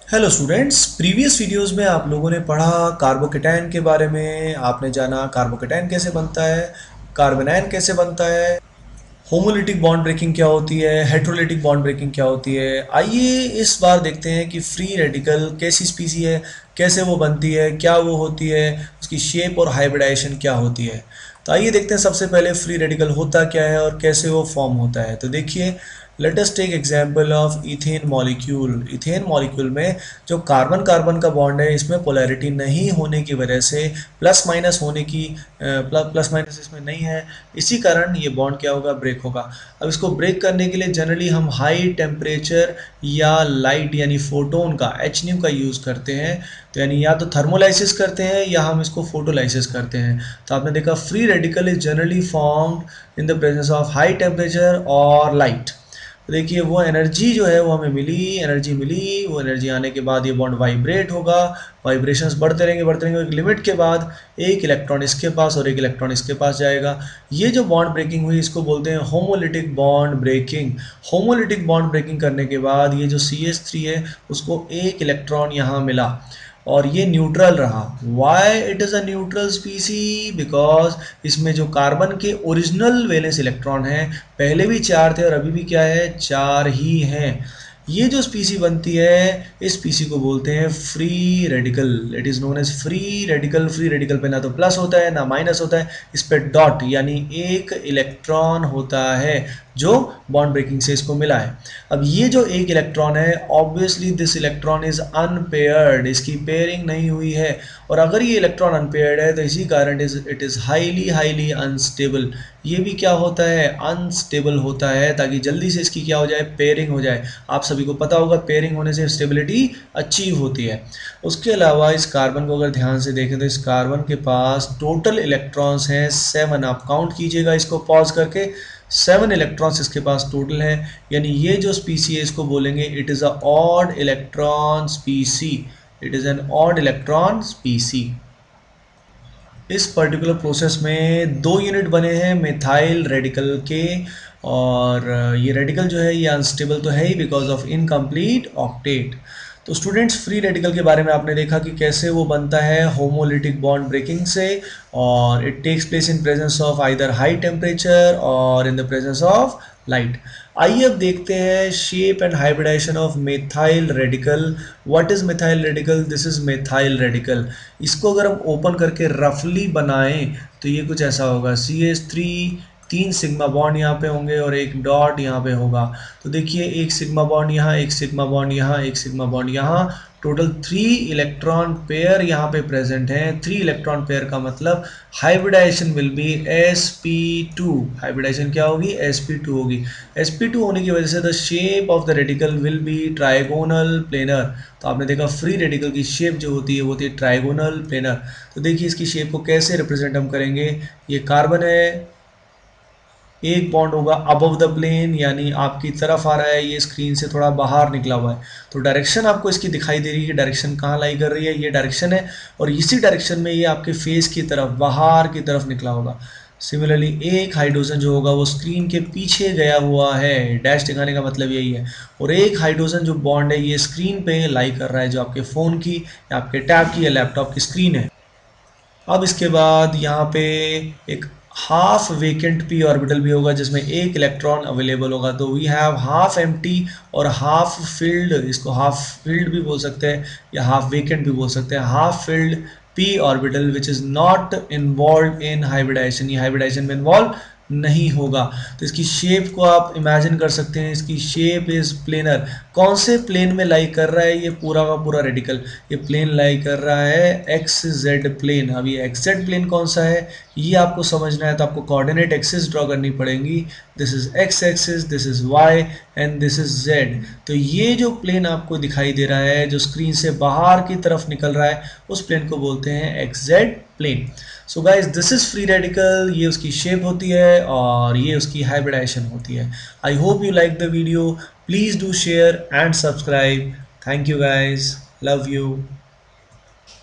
Hello students, previous videos में आप लोगों ने पढ़ा कार्बोकेटायन के बारे में। आपने जाना कार्बोकेटायन कैसे बनता है, कार्बोनायन कैसे बनता है, होमोलिटिक बॉन्ड ब्रेकिंग क्या होती है, हेट्रोलिटिक बॉन्ड ब्रेकिंग क्या होती है। आइए इस बार देखते हैं कि फ्री रेडिकल कैसी स्पीसी है, कैसे वो बनती है, क्या वो होती है, उसकी शेप और हाइब्रिडाइजेशन क्या होती है। तो आइए देखते हैं सबसे पहले फ्री रेडिकल होता क्या है और कैसे वो फॉर्म होता है। तो देखिए, let us take example of ethane molecule. Ethane molecule में जो कार्बन कार्बन का बॉन्ड है, इसमें पोलैरिटी नहीं होने की वजह से प्लस माइनस होने की प्लस माइनस इसमें नहीं है, इसी कारण ये बॉन्ड क्या होगा, ब्रेक होगा। अब इसको ब्रेक करने के लिए जनरली हम हाई टेम्परेचर या लाइट यानी फोटोन का एच न्यू का यूज़ करते हैं। तो यानी या तो थर्मोलाइसिस करते हैं या हम इसको फोटोलाइसिस करते हैं। तो आपने देखा free radical is generally formed in the presence of high temperature और लाइट। तो देखिए वो एनर्जी जो है वो हमें मिली, एनर्जी मिली, वो एनर्जी आने के बाद ये बॉन्ड वाइब्रेट होगा। वाइब्रेशंस बढ़ते रहेंगे, एक लिमिट के बाद एक इलेक्ट्रॉन इसके पास और एक इलेक्ट्रॉन इसके पास जाएगा। ये जो बॉन्ड ब्रेकिंग हुई इसको बोलते हैं homolytic bond breaking. Homolytic bond breaking करने के बाद ये जो CH3 है उसको एक इलेक्ट्रॉन यहाँ मिला और ये न्यूट्रल रहा। Why it is a neutral स्पीसी? Because इसमें जो कार्बन के ओरिजिनल वैलेंस इलेक्ट्रॉन हैं पहले भी चार थे और अभी भी क्या है, चार ही हैं। ये जो स्पीसी बनती है इस स्पीसी को बोलते हैं free radical. It is known as free radical. Free radical पे ना तो प्लस होता है ना माइनस होता है, इस पे डॉट यानी एक इलेक्ट्रॉन होता है जो बॉन्ड ब्रेकिंग से इसको मिला है। अब ये जो एक इलेक्ट्रॉन है, obviously this electron is unpaired, इसकी पेयरिंग नहीं हुई है। और अगर ये इलेक्ट्रॉन अनपेयर्ड है तो इसी कारण it is highly highly unstable. ये भी क्या होता है, अनस्टेबल होता है, ताकि जल्दी से इसकी क्या हो जाए, पेयरिंग हो जाए। आप सभी को पता होगा पेयरिंग होने से स्टेबिलिटी अचीव होती है। उसके अलावा इस कार्बन को अगर ध्यान से देखें तो इस कार्बन के पास टोटल इलेक्ट्रॉन्स हैं 7। आप काउंट कीजिएगा इसको पॉज करके, 7 इलेक्ट्रॉन्स इसके पास टोटल है। यानी ये जो स्पीसी है इसको बोलेंगे it is a odd electron स्पीसी। It is an odd electron स्पीसी। इस पर्टिकुलर प्रोसेस में दो यूनिट बने हैं मिथाइल रेडिकल के। और ये रेडिकल जो है ये अनस्टेबल तो है ही बिकॉज ऑफ इनकम्प्लीट ऑक्टेट। तो स्टूडेंट्स, फ्री रेडिकल के बारे में आपने देखा कि कैसे वो बनता है होमोलिटिक बॉन्ड ब्रेकिंग से, और it takes place in presence of either high temperature और in the presence of light. आइए अब देखते हैं shape and hybridisation of methyl radical. What is methyl radical? This is methyl radical. इसको अगर हम ओपन करके रफली बनाएं तो ये कुछ ऐसा होगा, CH3, 3 सिग्मा बॉन्ड यहाँ पे होंगे और एक डॉट यहाँ पे होगा। तो देखिए एक सिग्मा बॉन्ड यहाँ, एक सिग्मा बॉन्ड यहाँ, एक सिग्मा बॉन्ड यहाँ, टोटल 3 इलेक्ट्रॉन पेयर यहाँ पे प्रेजेंट हैं। 3 इलेक्ट्रॉन पेयर का मतलब hybridisation will be sp2। Hybridisation क्या होगी, sp2 होगी। sp2 होने की वजह से the shape of the radical will be trigonal planar. तो आपने देखा फ्री रेडिकल की शेप जो होती है वो होती है ट्राइगोनल प्लेनर। तो देखिए इसकी शेप को कैसे रिप्रेजेंट हम करेंगे। ये कार्बन है, एक बॉन्ड होगा अबव द प्लेन यानी आपकी तरफ आ रहा है, ये स्क्रीन से थोड़ा बाहर निकला हुआ है। तो डायरेक्शन आपको इसकी दिखाई दे रही है, डायरेक्शन कहाँ लाई कर रही है, ये डायरेक्शन है। और इसी डायरेक्शन में ये आपके फेस की तरफ बाहर की तरफ निकला होगा। सिमिलरली एक हाइड्रोजन जो होगा वो स्क्रीन के पीछे गया हुआ है, डैश दिखाने का मतलब यही है। और एक हाइड्रोजन जो बॉन्ड है ये स्क्रीन पे लाई कर रहा है, जो आपके फ़ोन की या आपके टैब की या लैपटॉप की स्क्रीन है। अब इसके बाद यहाँ पे एक हाफ वेकेंट पी ऑर्बिटल भी होगा जिसमें एक इलेक्ट्रॉन अवेलेबल होगा। तो वी हैव हाफ एम्प्टी और हाफ फिल्ड। इसको हाफ फिल्ड भी बोल सकते हैं या हाफ वेकेंट भी बोल सकते हैं। Half filled p orbital which is not involve in hybridisation, ये हाइब्रिडाइजेशन में इन्वॉल्व नहीं होगा। तो इसकी शेप को आप इमेजिन कर सकते हैं, इसकी शेप इज प्लेनर। कौन से प्लेन में लाई कर रहा है ये पूरा का पूरा रेडिकल, ये प्लेन लाई कर रहा है एक्स जेड प्लेन। अब ये एक्स जेड प्लेन कौन सा है ये आपको समझना है तो आपको कोऑर्डिनेट एक्सिस ड्रॉ करनी पड़ेगी। This is x axis, this is y and this is z. तो ये जो प्लेन आपको दिखाई दे रहा है जो स्क्रीन से बाहर की तरफ निकल रहा है उस प्लेन को बोलते हैं x z plane. So guys this is free radical, ये उसकी शेप होती है और ये उसकी हाइब्रिडाइजेशन होती है। I hope you like the video, please do share and subscribe. Thank you guys, love you.